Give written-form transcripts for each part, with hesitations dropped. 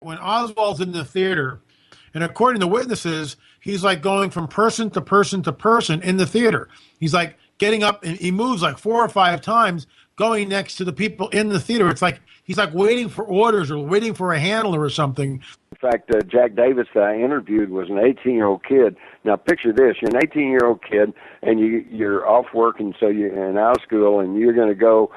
when Oswald's in the theater, and according to witnesses, he's like going from person to person to person in the theater. He's like getting up and he moves like 4 or 5 times going next to the people in the theater. It's like he's like waiting for orders or waiting for a handler or something. In fact, Jack Davis that I interviewed was an 18-year-old kid. Now, picture this. You're an 18-year-old kid, and you're off work, and so you're in out of school, and you're going to go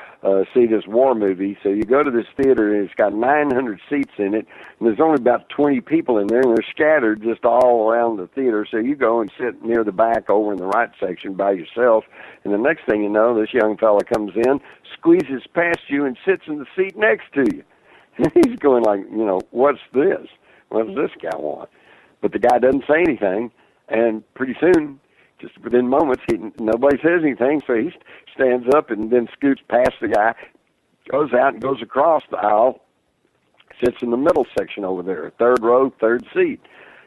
see this war movie. So you go to this theater, and it's got 900 seats in it, and there's only about 20 people in there, and they're scattered just all around the theater. So you go and sit near the back over in the right section by yourself, and the next thing you know, this young fella comes in, squeezes past you, and sits in the seat next to you. And he's going like, what's this? What does this guy want? But the guy doesn't say anything, and pretty soon, just within moments, nobody says anything, so he stands up and then scoots past the guy, goes out and goes across the aisle, sits in the middle section over there, third row, third seat,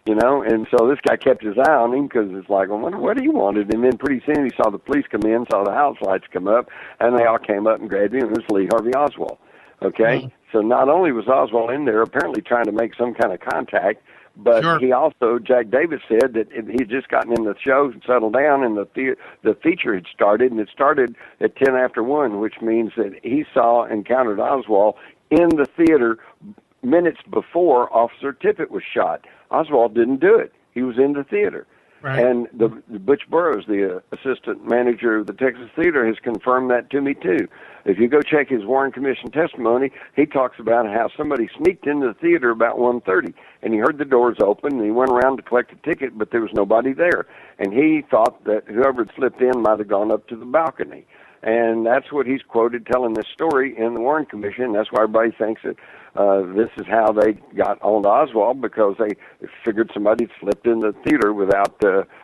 and so this guy kept his eye on him because it's like, I wonder what he wanted, and then pretty soon he saw the police come in, saw the house lights come up, and they all came up and grabbed him, and it was Lee Harvey Oswald, okay? Mm-hmm. So not only was Oswald in there apparently trying to make some kind of contact, but sure. He also, Jack Davis said that he had just gotten in the show and settled down, and the feature had started, and it started at 10 after 1, which means that he encountered Oswald in the theater minutes before Officer Tippit was shot. Oswald didn't do it. He was in the theater. Right. And the Butch Burroughs, the assistant manager of the Texas Theater, has confirmed that to me, too. If you go check his Warren Commission testimony, he talks about how somebody sneaked into the theater about 1:30, and he heard the doors open, and he went around to collect a ticket, but there was nobody there. And he thought that whoever had slipped in might have gone up to the balcony. And that's what he's quoted telling this story in the Warren Commission. That's why everybody thinks that this is how they got on to Oswald, because they figured somebody had slipped in the theater without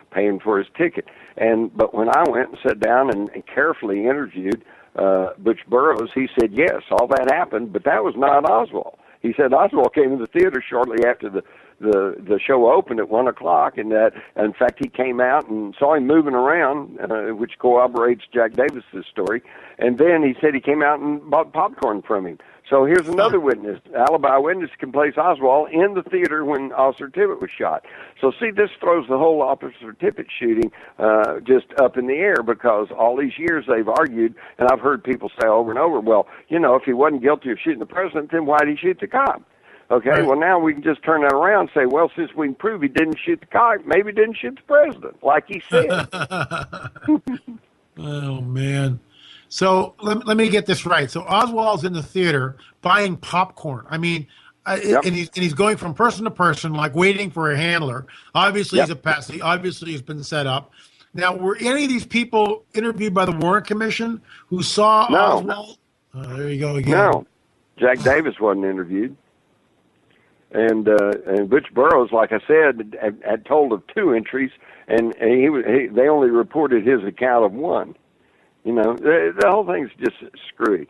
paying for his ticket. But when I went and sat down and carefully interviewed Butch Burroughs, he said, yes, all that happened, but that was not Oswald. He said Oswald came to the theater shortly after the show opened at 1 o'clock, and that, in fact, he came out and saw him moving around, which corroborates Jack Davis's story. And then he said he came out and bought popcorn from him. So here's another witness, alibi witness, can place Oswald in the theater when Officer Tippit was shot. So see, this throws the whole Officer Tippit shooting just up in the air, because all these years they've argued, and I've heard people say over and over, well, if he wasn't guilty of shooting the president, then why did he shoot the cop? Okay, right. Well, now we can just turn that around and say, well, since we can prove he didn't shoot the cop, maybe he didn't shoot the president, like he said. Oh, man. So let me get this right. So Oswald's in the theater buying popcorn. I mean, yep. and he's going from person to person, like waiting for a handler. Obviously, yep. He's a patsy. Obviously, he's been set up. Now, were any of these people interviewed by the Warren Commission who saw Oswald? There you go again. No, Jack Davis wasn't interviewed. And Butch Burroughs, like I said, had told of 2 entries, and they only reported his account of 1. The whole thing's just screwy.